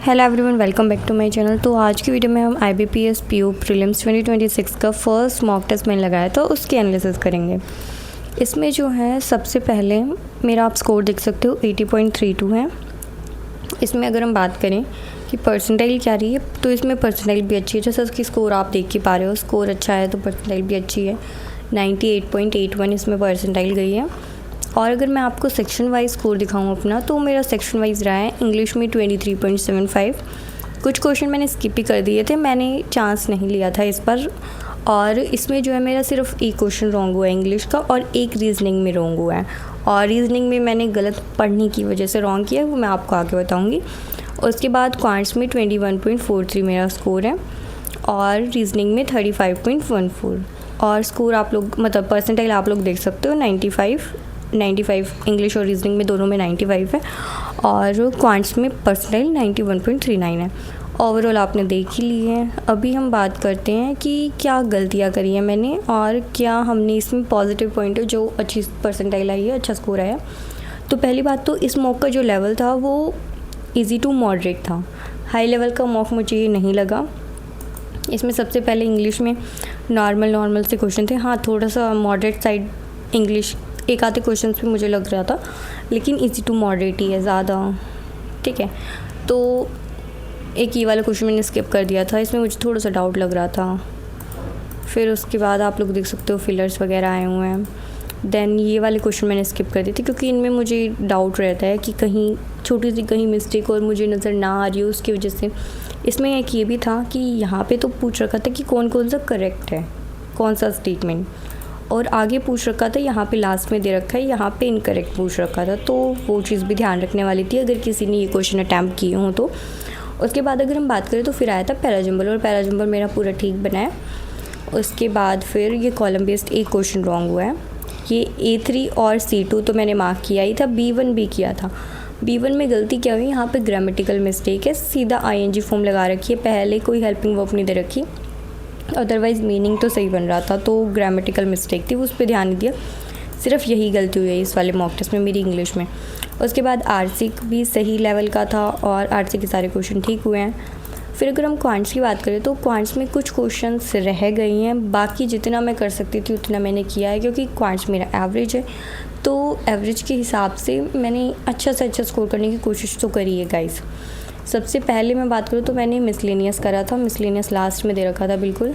Hello everyone, welcome back to my channel. तो आज की वीडियो में हम IBPS PO प्रीलिम्स 2026 का फर्स्ट मॉक टेस्ट मैंने लगाया था, उसकी एनालिसिस करेंगे। इसमें जो है सबसे पहले मेरा आप स्कोर देख सकते हो 80.32 है। इसमें अगर हम बात करें कि परसेंटाइल क्या रही है, तो इसमें परसेंटाइल भी अच्छी है। जैसा इसकी स्कोर आप देख के पा रहे हो, स्कोर अच्छा है तो परसेंटाइल भी अच्छी है। 98.81 इसमें परसेंटाइल गई है। और अगर मैं आपको सेक्शन वाइज स्कोर दिखाऊं अपना, तो मेरा सेक्शन वाइज रहा है इंग्लिश में 23.75। कुछ क्वेश्चन मैंने स्किप ही कर दिए थे, मैंने चांस नहीं लिया था इस पर। और इसमें जो है मेरा सिर्फ एक क्वेश्चन रॉन्ग हुआ है इंग्लिश का, और एक रीजनिंग में रॉन्ग हुआ है। और रीजनिंग में मैंने गलत पढ़ने की वजह से रॉन्ग किया है, वो मैं आपको आगे बताऊँगी। और उसके बाद क्वांट्स में 21.43 मेरा स्कोर है, और रीजनिंग में 35.14। और स्कोर आप लोग मतलब परसेंटाइल आप लोग देख सकते हो 95 इंग्लिश और रीजनिंग में दोनों में 95 है, और क्वांट्स में परसेंटाइल 91.39 है। ओवरऑल आपने देख ही ली है। अभी हम बात करते हैं कि क्या गलतियां करी हैं मैंने, और क्या हमने इसमें पॉजिटिव पॉइंट है जो अच्छी परसेंटाइल आई है, अच्छा स्कोर आया। तो पहली बात तो इस मॉक का जो लेवल था वो ईजी टू मॉडरेट था। हाई लेवल का मॉक मुझे ये नहीं लगा। इसमें सबसे पहले इंग्लिश में नॉर्मल से क्वेश्चन थे। हाँ, थोड़ा सा मॉडरेट साइड इंग्लिश एक आधे क्वेश्चन भी मुझे लग रहा था, लेकिन इजी टू मॉडरेट ही है ज़्यादा। ठीक है, तो एक ये वाला क्वेश्चन मैंने स्किप कर दिया था, इसमें मुझे थोड़ा सा डाउट लग रहा था। फिर उसके बाद आप लोग देख सकते हो फिलर्स वगैरह आए हुए हैं। देन ये वाले क्वेश्चन मैंने स्किप कर दिए थे, क्योंकि इनमें मुझे डाउट रहता है कि कहीं छोटी सी कहीं मिस्टेक और मुझे नज़र ना आ रही हो, उसकी वजह से। इसमें एक ये भी था कि यहाँ पे तो पूछ रखा था कि कौन कौन सा करेक्ट है, कौन सा स्टेटमेंट, और आगे पूछ रखा था यहाँ पे लास्ट में दे रखा है, यहाँ पे इनकरेक्ट पूछ रखा था। तो वो चीज़ भी ध्यान रखने वाली थी अगर किसी ने ये क्वेश्चन अटैम्प्ट किए हों तो। उसके बाद अगर हम बात करें तो फिर आया था पैराजम्बल, और पैराजम्बल मेरा पूरा ठीक बना है। उसके बाद फिर ये कॉलम बेस्ड एक क्वेश्चन रॉन्ग हुआ है। ये A3 और C2 तो मैंने मार्क किया ही था, B1 भी किया था। B1 में गलती क्या हुई, यहाँ पे ग्रामेटिकल मिस्टेक है, सीधा ING फॉर्म लगा रखी है, पहले कोई हेल्पिंग वर्ब नहीं दे रखी। अदरवाइज़ मीनिंग तो सही बन रहा था, तो ग्रामेटिकल मिस्टेक थी, उस पर ध्यान नहीं दिया। सिर्फ यही गलती हुई है इस वाले मॉक टेस्ट में मेरी इंग्लिश में। उसके बाद RC भी सही लेवल का था, और RC के सारे क्वेश्चन ठीक हुए हैं। फिर अगर हम क्वांट्स की बात करें तो क्वांट्स में कुछ क्वेश्चंस रह गई हैं, बाकी जितना मैं कर सकती थी उतना मैंने किया है, क्योंकि क्वांट्स मेरा एवरेज है। तो एवरेज के हिसाब से मैंने अच्छा से अच्छा स्कोर करने की कोशिश तो करी है गाइस। सबसे पहले मैं बात करूँ तो मैंने मिसलेनियस करा था, मिसलेनियस लास्ट में दे रखा था बिल्कुल।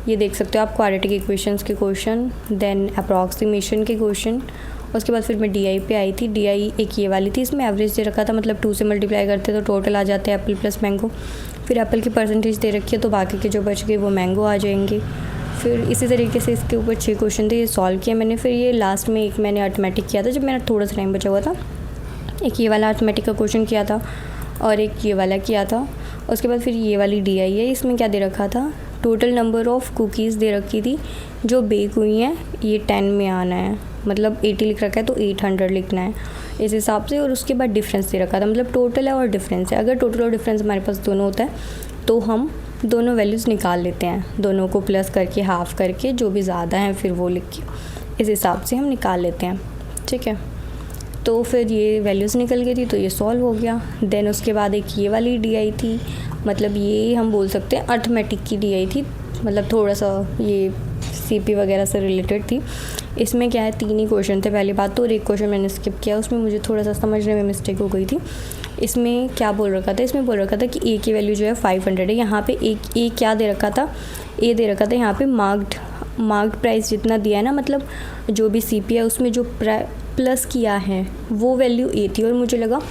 ये देख सकते हो आप, क्वाड्रेटिक इक्वेशंस के क्वेश्चन, देन अप्रॉक्सीमेशन के क्वेश्चन। उसके बाद फिर मैं DI पे आई थी। DI एक ये वाली थी, इसमें एवरेज दे रखा था, मतलब 2 से मल्टीप्लाई करते तो टोटल आ जाते हैं एप्पल प्लस मैंगो। फिर एप्पल की परसेंटेज दे रखी है, तो बाकी के जो बच गए वो मैंगो आ जाएंगे। फिर इसी तरीके से इसके ऊपर 6 क्वेश्चन थे, ये सॉल्व किया मैंने। फिर ये लास्ट में एक मैंने अर्थमेटिक किया था, जब मेरा थोड़ा सा टाइम बचा हुआ था। एक ये वाला अर्थमेटिक का क्वेश्चन किया था, और एक ये वाला किया था। उसके बाद फिर ये वाली DI है, इसमें क्या दे रखा था, टोटल नंबर ऑफ़ कुकीज़ दे रखी थी जो बेक हुई हैं, ये 10 में आना है, मतलब 80 लिख रखा है तो 800 लिखना है इस हिसाब से। और उसके बाद डिफरेंस दे रखा था, मतलब टोटल है और डिफरेंस है। अगर टोटल और डिफरेंस हमारे पास दोनों होता है तो हम दोनों वैल्यूज़ निकाल लेते हैं, दोनों को प्लस करके हाफ़ करके, जो भी ज़्यादा है फिर वो लिख के इस हिसाब से हम निकाल लेते हैं। ठीक है, तो फिर ये वैल्यूज़ निकल गई थी, तो ये सॉल्व हो गया। देन उसके बाद एक ये वाली DI थी, मतलब ये हम बोल सकते हैं अर्थमेटिक की DI थी, मतलब थोड़ा सा ये CP वगैरह से रिलेटेड थी। इसमें क्या है, 3 ही क्वेश्चन थे पहली बात तो, और एक क्वेश्चन मैंने स्किप किया, उसमें मुझे थोड़ा सा समझने में मिस्टेक हो गई थी। इसमें क्या बोल रखा था, इसमें बोल रखा था कि A की वैल्यू जो है 500 है। यहाँ पे एक A क्या दे रखा था, A दे रखा था यहाँ पे मार्क्ड प्राइस जितना दिया है ना, मतलब जो भी CP है उसमें जो प्लस किया है वो वैल्यू A थी, और मुझे लगा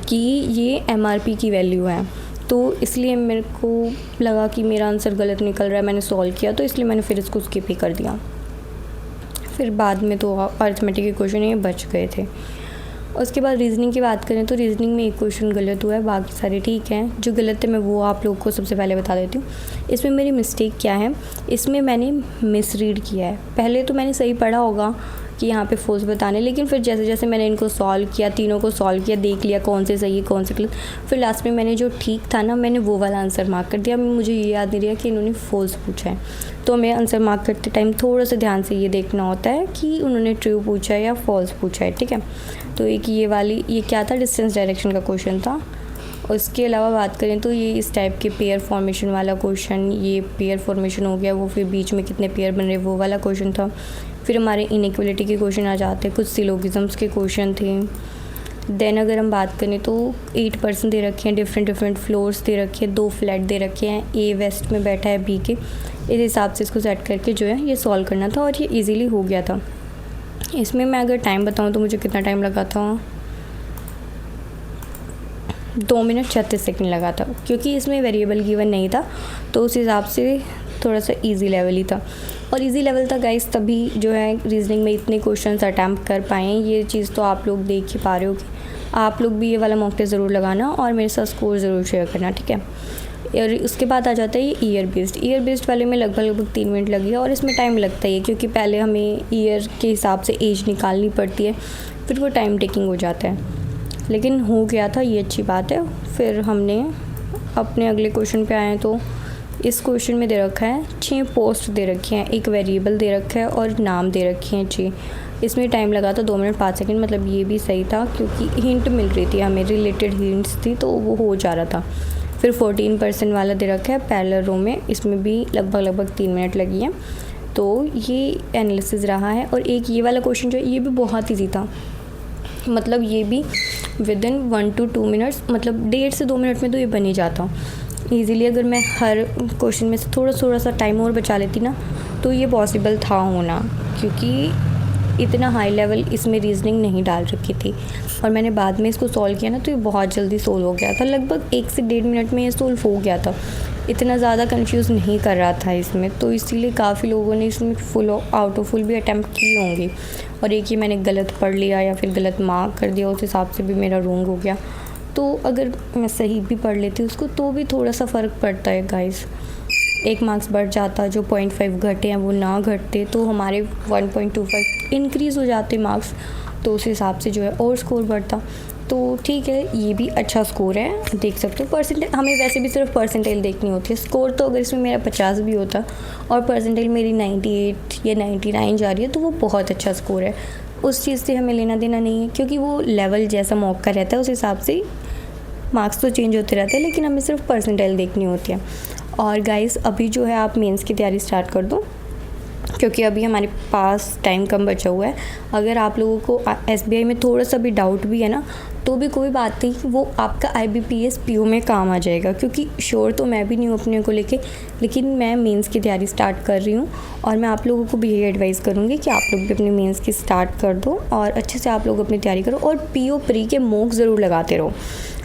कि ये MRP की वैल्यू है, तो इसलिए मेरे को लगा कि मेरा आंसर गलत निकल रहा है। मैंने सॉल्व किया, तो इसलिए मैंने फिर इसको स्किप ही कर दिया। फिर बाद में तो अर्थमेटिक के क्वेश्चन ये बच गए थे। उसके बाद रीजनिंग की बात करें तो रीजनिंग में एक क्वेश्चन गलत हुआ है, बाकी सारे ठीक हैं। जो गलत है मैं वो आप लोगों को सबसे पहले बता देती हूँ। इसमें मेरी मिस्टेक क्या है, इसमें मैंने मिसरीड किया है। पहले तो मैंने सही पढ़ा होगा कि यहाँ पे फॉल्स बताने, लेकिन फिर जैसे जैसे मैंने इनको सॉल्व किया, तीनों को सॉल्व किया, देख लिया कौन से सही है कौन से गलत, फिर लास्ट में मैंने जो ठीक था ना, मैंने वो वाला आंसर मार्क कर दिया। मुझे ये याद नहीं रहा कि इन्होंने फॉल्स पूछा है, तो हमें आंसर मार्क करते टाइम थोड़ा सा ध्यान से ये देखना होता है कि उन्होंने ट्रू पूछा है या फॉल्स पूछा है। ठीक है, तो एक ये क्या था, डिस्टेंस डायरेक्शन का क्वेश्चन था। उसके अलावा बात करें तो ये इस टाइप के पेयर फॉर्मेशन वाला क्वेश्चन, ये पेयर फॉर्मेशन हो गया, वो फिर बीच में कितने पेयर बन रहे वो वाला क्वेश्चन था। फिर हमारे इनइक्वलिटी के क्वेश्चन आ जाते हैं, कुछ सिलोगिज्म्स के क्वेश्चन थे। देन अगर हम बात करें तो 8% दे रखे हैं, डिफरेंट फ्लोर्स दे रखे हैं, 2 फ्लैट दे रखे हैं, ए वेस्ट में बैठा है बी के, इस हिसाब से इसको सेट करके जो है ये सॉल्व करना था और ये इजीली हो गया था। इसमें मैं अगर टाइम बताऊं तो मुझे कितना टाइम लगा था, 2 मिनट 36 सेकंड लगा था, क्योंकि इसमें वेरिएबल गिवन नहीं था तो उस हिसाब से थोड़ा सा इजी लेवल ही था। और इजी लेवल था गाइस तभी जो है रीजनिंग में इतने क्वेश्चंस अटैम्प्ट कर पाए। ये चीज़ तो आप लोग देख ही पा रहे हो कि आप लोग भी ये वाला मॉक टेस्ट ज़रूर लगाना और मेरे साथ स्कोर ज़रूर शेयर करना, ठीक है। और उसके बाद आ जाता है ये ईयर बेस्ड वाले में लगभग 3 मिनट लगी है और इसमें टाइम लगता है क्योंकि पहले हमें ईयर के हिसाब से एज निकालनी पड़ती है, फिर वो टाइम टेकिंग हो जाता है, लेकिन हो गया था, ये अच्छी बात है। फिर हमने अपने अगले क्वेश्चन पे आए तो इस क्वेश्चन में दे रखा है 6 पोस्ट दे रखी हैं, एक वेरिएबल दे रखा है और नाम दे रखे हैं 6। इसमें टाइम लगा था 2 मिनट 5 सेकंड, मतलब ये भी सही था क्योंकि हिंट मिल रही थी हमें, रिलेटेड हिंट्स थी तो वो हो जा रहा था। फिर 14% वाला दे रखा है पैरेलल रो में, इसमें भी लगभग 3 मिनट लगी है। तो ये एनालिसिस रहा है। और एक ये वाला क्वेश्चन जो है ये भी बहुत ईजी था, मतलब ये भी विदिन 1 to 2 मिनट्स, मतलब 1.5 से 2 मिनट में तो ये बन ही जाता ईज़िली। अगर मैं हर क्वेश्चन में से थोड़ा सा टाइम और बचा लेती ना तो ये पॉसिबल था होना, क्योंकि इतना हाई लेवल इसमें रीजनिंग नहीं डाल रखी थी। और मैंने बाद में इसको सॉल्व किया ना तो ये बहुत जल्दी सोल्व हो गया था, लगभग 1 से 1.5 मिनट में ये सोल्व हो गया था। इतना ज़्यादा कंफ्यूज नहीं कर रहा था इसमें, तो इसीलिए काफ़ी लोगों ने इसमें फुल आउट ऑफ फुल भी अटैम्प्ट किए होंगे। और एक ही मैंने गलत पढ़ लिया या फिर गलत मार्क कर दिया, उस हिसाब से भी मेरा रॉन्ग हो गया। तो अगर मैं सही भी पढ़ लेती उसको तो भी थोड़ा सा फ़र्क पड़ता है गाइस, 1 मार्क्स बढ़ जाता, जो 0.5 घटे हैं वो ना घटते तो हमारे 1.25 इंक्रीज़ हो जाते मार्क्स, तो उस हिसाब से जो है और स्कोर बढ़ता। तो ठीक है, ये भी अच्छा स्कोर है, देख सकते हो। परसेंटेज हमें वैसे भी सिर्फ परसेंटेज देखनी होती है, स्कोर तो अगर इसमें मेरा 50 भी होता और परसेंटेज मेरी 98 या 99 जा रही है तो वो बहुत अच्छा स्कोर है। उस चीज़ से हमें लेना देना नहीं है, क्योंकि वो लेवल जैसा मॉक का रहता है उस हिसाब से मार्क्स तो चेंज होते रहते हैं, लेकिन हमें सिर्फ परसेंटेज देखनी होती है। और गाइस अभी जो है आप मेंस की तैयारी स्टार्ट कर दो, क्योंकि अभी हमारे पास टाइम कम बचा हुआ है। अगर आप लोगों को SBI में थोड़ा सा भी डाउट भी है ना तो भी कोई बात नहीं, वो आपका IBPS PO में काम आ जाएगा, क्योंकि श्योर तो मैं भी नहीं हूँ अपने को लेके, लेकिन मैं मेंस की तैयारी स्टार्ट कर रही हूँ और मैं आप लोगों को भी यही एडवाइस करूँगी कि आप लोग भी अपने मेंस की स्टार्ट कर दो और अच्छे से आप लोग अपनी तैयारी करो। और PO प्री के मॉक ज़रूर लगाते रहो,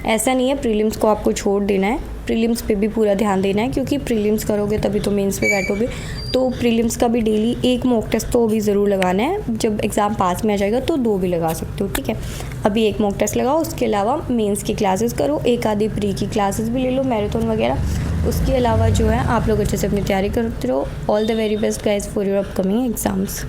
ऐसा नहीं है प्रीलिम्स को आपको छोड़ देना है, प्रीलिम्स पे भी पूरा ध्यान देना है, क्योंकि प्रीलिम्स करोगे तभी तो मेंस पे बैठोगे। तो प्रीलिम्स का भी डेली एक मॉक टेस्ट तो भी ज़रूर लगाना है, जब एग्ज़ाम पास में आ जाएगा तो 2 भी लगा सकते हो, ठीक है। अभी एक मॉक टेस्ट लगाओ, उसके अलावा मेंस की क्लासेस करो, एक आधी प्री की क्लासेस भी ले लो, मैराथन वगैरह। उसके अलावा जो है आप लोग अच्छे से अपनी तैयारी करते रहो। All the very best guys for your upcoming exams.